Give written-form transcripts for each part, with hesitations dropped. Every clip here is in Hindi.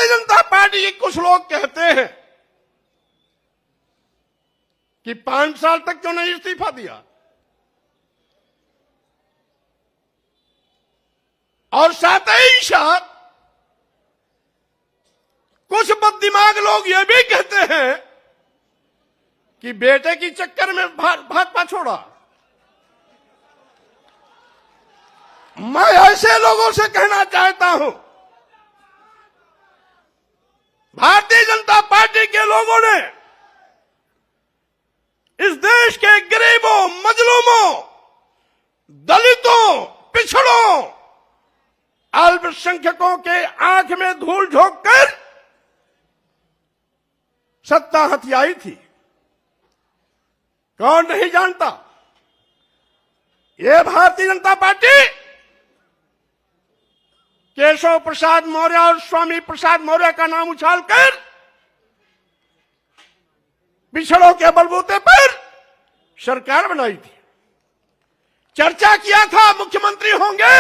जनता पार्टी के कुछ लोग कहते हैं कि 5 साल तक क्यों नहीं इस्तीफा दिया, और साथ ही साथ कुछ बददिमाग लोग ये भी कहते हैं कि बेटे की चक्कर में भाजपा छोड़ा। मैं ऐसे लोगों से कहना चाहता हूं, भारतीय जनता पार्टी के लोगों ने इस देश के गरीबों, मजलूमों, दलितों, पिछड़ों, अल्पसंख्यकों के आंख में धूल झोंककर सत्ता हथियाई थी। कौन नहीं जानता, ये भारतीय जनता पार्टी केशव प्रसाद मौर्य और स्वामी प्रसाद मौर्य का नाम उछालकर पिछड़ों के बलबूते पर सरकार बनाई थी। चर्चा किया था मुख्यमंत्री होंगे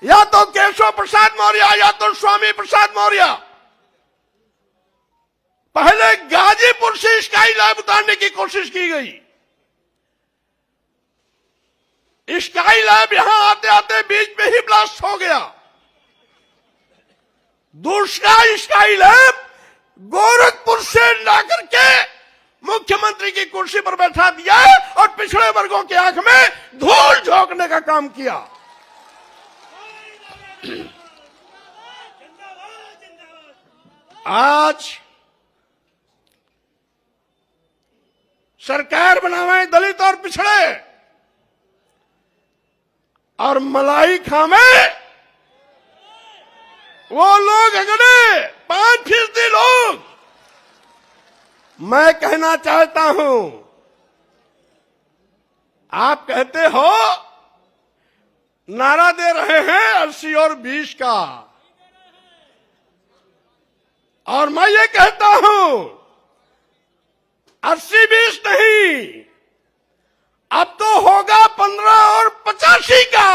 या तो केशव प्रसाद मौर्य या तो स्वामी प्रसाद मौर्य। पहले गाजीपुर से स्काई लैब उतारने की कोशिश की गई। स्काई लैब यहां आते आते बीच में ही ब्लास्ट हो गया। दूसरा स्काई लैब गोरखपुर से लाकर के मुख्यमंत्री की कुर्सी पर बैठा दिया और पिछड़े वर्गों की आंख में धूल झोंकने का काम किया। आज सरकार बनावे दलित और पिछड़े, और मलाई खामे वो लोग अगड़े 5% लोग। मैं कहना चाहता हूं, आप कहते हो नारा दे रहे हैं 80 और 20 का, और मैं ये कहता हूं 80-20 नहीं, अब तो होगा 15 और 85 का।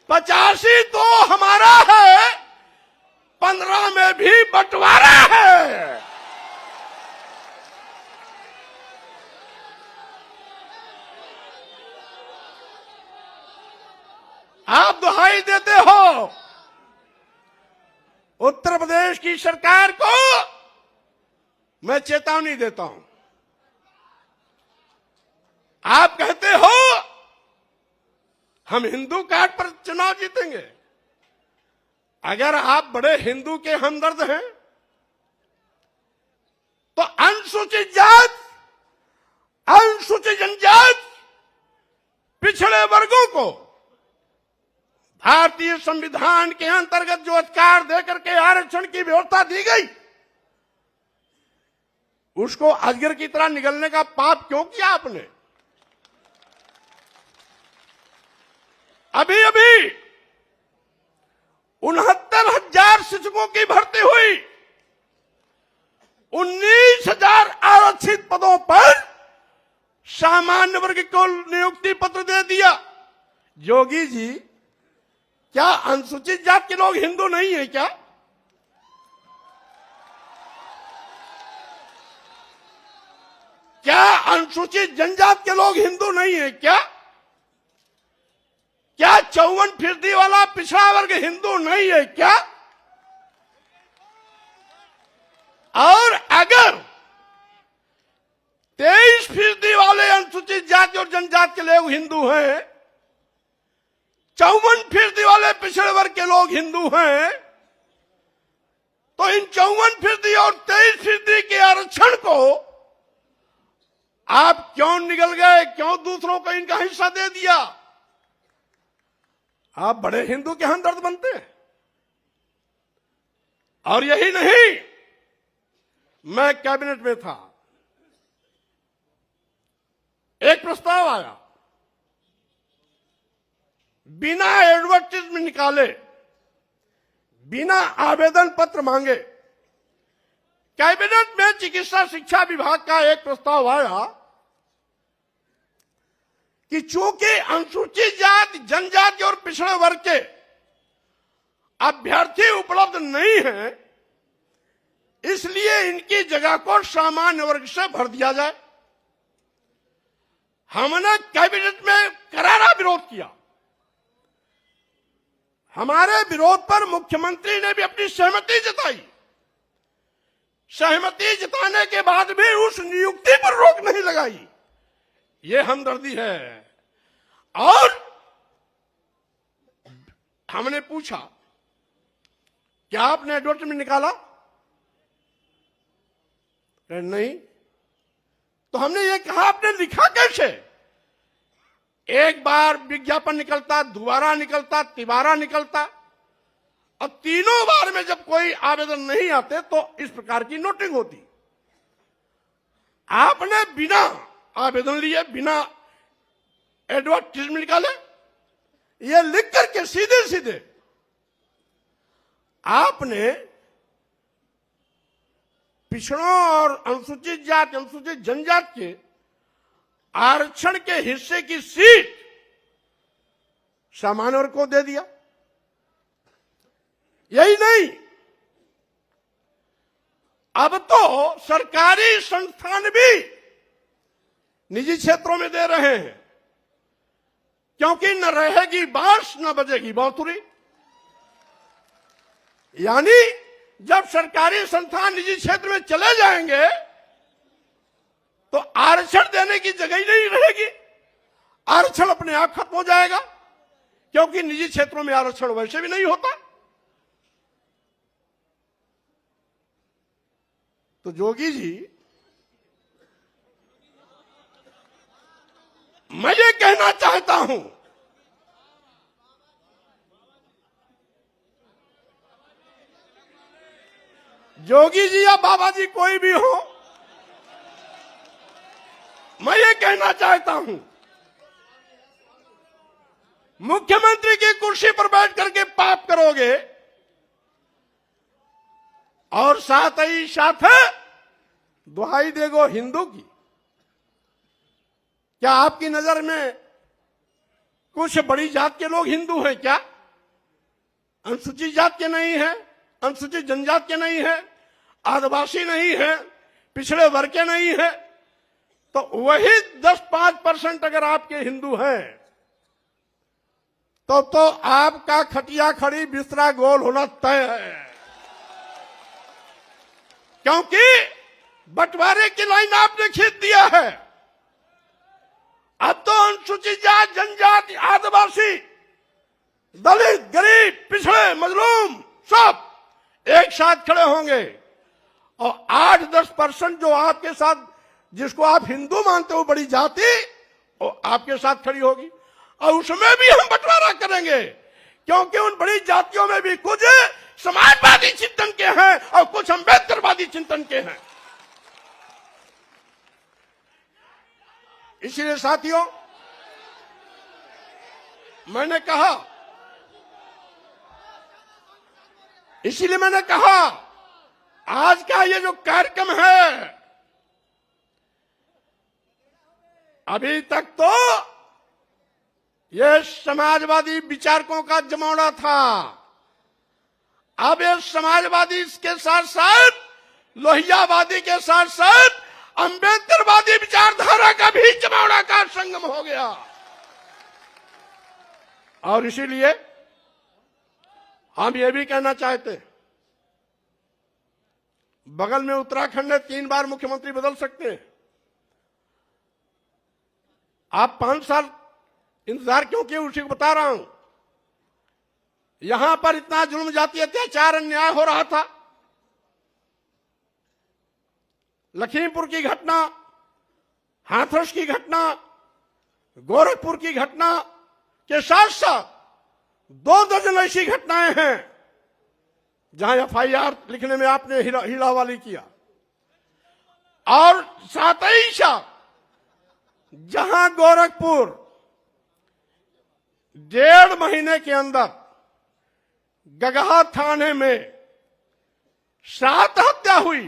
85 तो हमारा है, 15 में भी बंटवारा है। आप दुहाई देते हो उत्तर प्रदेश की सरकार को, मैं चेतावनी देता हूं। आप कहते हो हम हिंदू कार्ड पर चुनाव जीतेंगे। अगर आप बड़े हिंदू के हमदर्द हैं तो अनुसूचित जात, अनुसूचित जनजाति, पिछड़े वर्गों को भारतीय संविधान के अंतर्गत जो अधिकार देकर के आरक्षण की व्यवस्था दी गई, उसको अजगर की तरह निगलने का पाप क्यों किया आपने? अभी अभी 69,000 शिक्षकों की भर्ती हुई, 19,000 आरक्षित पदों पर सामान्य वर्ग को नियुक्ति पत्र दे दिया। योगी जी, क्या अनुसूचित जाति के लोग हिंदू नहीं है क्या? क्या अनुसूचित जनजाति के लोग हिंदू नहीं है क्या? क्या 54% वाला पिछड़ा वर्ग हिंदू नहीं है क्या? और अगर 23% वाले अनुसूचित जाति और जनजाति के लोग हिंदू हैं, 54% वाले पिछड़े वर्ग के लोग हिंदू हैं, तो इन 54% और 23% के आरक्षण को आप क्यों निगल गए? क्यों दूसरों को इनका हिस्सा दे दिया? आप बड़े हिंदू के हमदर्द बनते हैं। और यही नहीं, मैं कैबिनेट में था, एक प्रस्ताव आया, बिना एडवर्टाइजमेंट निकाले, बिना आवेदन पत्र मांगे, कैबिनेट में चिकित्सा शिक्षा विभाग का एक प्रस्ताव आया कि चूंकि अनुसूचित जाति, जनजाति और पिछड़े वर्ग के अभ्यर्थी उपलब्ध नहीं है, इसलिए इनकी जगह को सामान्य वर्ग से भर दिया जाए। हमने कैबिनेट में करारा विरोध किया। हमारे विरोध पर मुख्यमंत्री ने भी अपनी सहमति जताई। सहमति जताने के बाद भी उस नियुक्ति पर रोक नहीं लगाई। ये हमदर्दी है। और हमने पूछा, क्या आपने एडवर्टाइजमेंट निकाला? नहीं। तो हमने ये कहा, आपने लिखा कैसे? एक बार विज्ञापन निकलता, दोबारा निकलता, तिबारा निकलता, और तीनों बार में जब कोई आवेदन नहीं आते तो इस प्रकार की नोटिंग होती। आपने बिना आवेदन लिए, बिना एडवर्टाइजमेंट निकाले, ये लिख करके सीधे सीधे आपने पिछड़ों और अनुसूचित जाति, अनुसूचित जनजाति के आरक्षण के हिस्से की सीट सामान्य वर्ग को दे दिया। यही नहीं, अब तो सरकारी संस्थान भी निजी क्षेत्रों में दे रहे हैं, क्योंकि न रहेगी बांस न बजेगी बांसुरी। यानी जब सरकारी संस्थान निजी क्षेत्र में चले जाएंगे तो आरक्षण देने की जगह ही नहीं रहेगी। आरक्षण अपने आप खत्म हो जाएगा, क्योंकि निजी क्षेत्रों में आरक्षण वैसे भी नहीं होता। तो जोगी जी, मैं ये कहना चाहता हूं, जोगी जी या बाबा जी कोई भी हो, मैं ये कहना चाहता हूं, मुख्यमंत्री की कुर्सी पर बैठ करके पाप करोगे और साथ ही साथ दुहाई देगो हिंदू की। क्या आपकी नजर में कुछ बड़ी जात के लोग हिंदू हैं क्या? अनुसूचित जात के नहीं है, अनुसूचित जनजाति के नहीं है, आदिवासी नहीं है, पिछड़े वर्ग के नहीं है। तो वही 10-5% अगर आपके हिंदू हैं तो आपका खटिया खड़ी बिस्तरा गोल होना तय है, क्योंकि बंटवारे की लाइन आपने खींच दिया है। अब तो अनुसूचित जाति, जनजाति, आदिवासी, दलित, गरीब, पिछड़े, मजलूम सब एक साथ खड़े होंगे और 8-10% जो आपके साथ, जिसको आप हिंदू मानते हो बड़ी जाति, वो आपके साथ खड़ी होगी। और उसमें भी हम बंटवारा करेंगे, क्योंकि उन बड़ी जातियों में भी कुछ समाजवादी चिंतन के हैं और कुछ अम्बेडकरवादी चिंतन के हैं। इसीलिए साथियों, मैंने कहा आज का ये जो कार्यक्रम है, अभी तक तो ये समाजवादी विचारकों का जमावड़ा था। अब ये समाजवादी के साथ साथ, लोहियावादी के साथ साथ अम्बेडकरवादी विचारधारा का भी जमावड़ा का संगम हो गया। और इसीलिए हम ये भी कहना चाहते, बगल में उत्तराखंड में 3 बार मुख्यमंत्री बदल सकते हैं। आप 5 साल इंतजार क्यों किए, उसी को बता रहा हूं। यहां पर इतना जुल्म, जाति, अत्याचार, अन्याय हो रहा था। लखीमपुर की घटना, हाथरस की घटना, गोरखपुर की घटना के साथ साथ 2 दर्जन ऐसी घटनाएं हैं जहां एफआईआर लिखने में आपने हीलावाली किया। और साथ ही साथ जहां गोरखपुर 1.5 महीने के अंदर गगहा थाने में 7 हत्या हुई,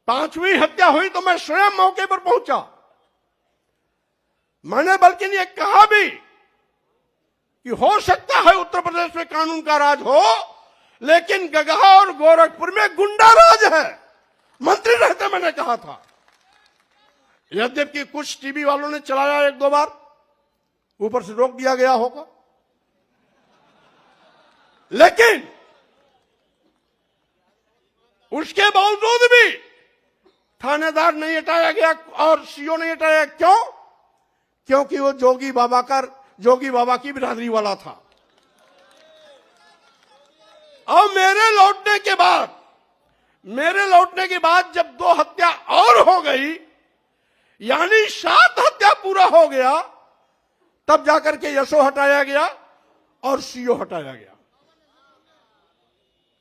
5वीं हत्या हुई तो मैं स्वयं मौके पर पहुंचा। मैंने बल्कि ये कहा भी कि हो सकता है उत्तर प्रदेश में कानून का राज हो, लेकिन गगहा और गोरखपुर में गुंडा राज है। मंत्री रहते मैंने कहा था, यद्यपि कुछ टीवी वालों ने चलाया एक दो बार, ऊपर से रोक दिया गया होगा, लेकिन उसके बावजूद भी थानेदार नहीं हटाया गया और सीओ नहीं हटाया। क्यों? क्योंकि वो जोगी बाबा की बिरादरी वाला था। और मेरे लौटने के बाद जब 2 हत्या और हो गई, यानी 7 हत्या पूरा हो गया, तब जाकर के यशो हटाया गया और सीओ हटाया गया।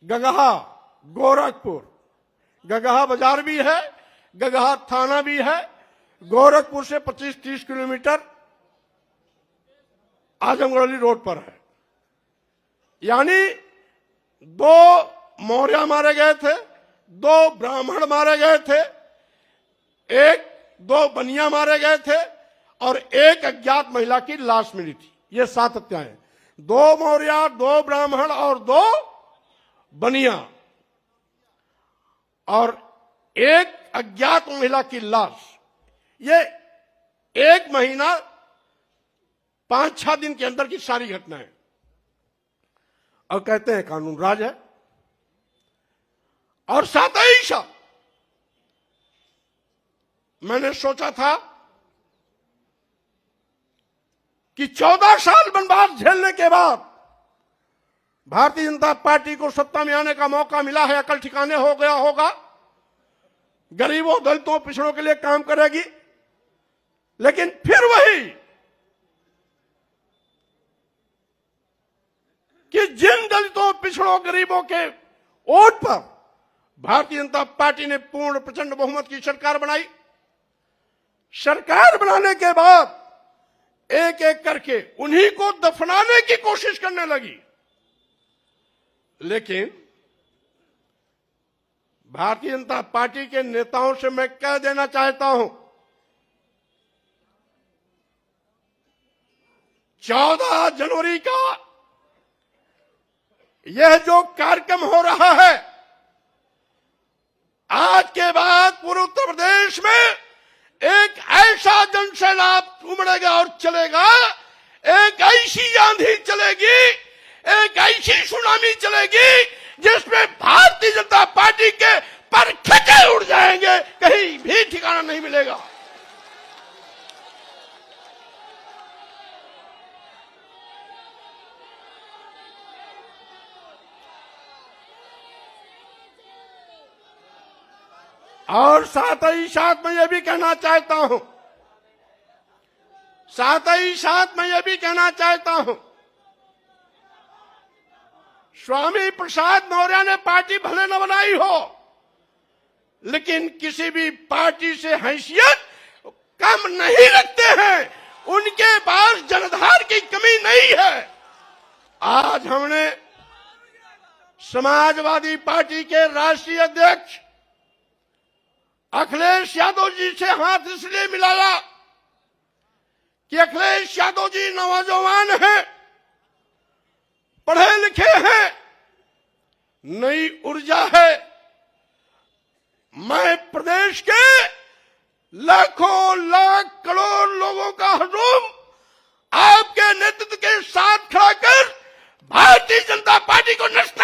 गगहा, गोरखपुर, गगहा बाजार भी है, गगहा थाना भी है, गोरखपुर से 25-30 किलोमीटर आजमगढ़ रोड पर है। यानी 2 मौर्य मारे गए थे, 2 ब्राह्मण मारे गए थे, 2 बनिया मारे गए थे और 1 अज्ञात महिला की लाश मिली थी। ये 7 हत्याएं, 2 मौर्य, 2 ब्राह्मण और 2 बनिया और 1 अज्ञात महिला की लाश। ये 1 महीना 5-6 दिन के अंदर की सारी घटनाएं। और कहते हैं कानून राज है। और साथ ही साथ मैंने सोचा था कि 14 साल वनवास झेलने के बाद भारतीय जनता पार्टी को सत्ता में आने का मौका मिला है, अकल ठिकाने हो गया होगा, गरीबों, दलितों, पिछड़ों के लिए काम करेगी। लेकिन फिर वही कि जिन दलितों, पिछड़ों, गरीबों के वोट पर भारतीय जनता पार्टी ने पूर्ण प्रचंड बहुमत की सरकार बनाई। सरकार बनाने के बाद एक एक करके उन्हीं को दफनाने की कोशिश करने लगी। लेकिन भारतीय जनता पार्टी के नेताओं से मैं कह देना चाहता हूं, 14 जनवरी का यह जो कार्यक्रम हो रहा है, आज के बाद पूरे उत्तर प्रदेश में एक ऐसा जनसैलाब उमड़ेगा और चलेगा, एक ऐसी आंधी चलेगी, एक ऐसी सुनामी चलेगी जिसमें भारतीय जनता पार्टी के पर खचे उड़ जाएंगे, कहीं भी ठिकाना नहीं मिलेगा। और साथ ही साथ मैं ये भी कहना चाहता हूं, स्वामी प्रसाद मौर्य ने पार्टी भले न बनाई हो, लेकिन किसी भी पार्टी से हैसियत कम नहीं रखते हैं। उनके पास जनाधार की कमी नहीं है। आज हमने समाजवादी पार्टी के राष्ट्रीय अध्यक्ष अखिलेश यादव जी से हाथ इसलिए मिलाया कि अखिलेश यादव जी नौजवान हैं, पढ़े लिखे हैं, नई ऊर्जा है। मैं प्रदेश के लाखों लाख करोड़ लोगों का हुजूम आपके नेतृत्व के साथ खड़ा कर भारतीय जनता पार्टी को नष्ट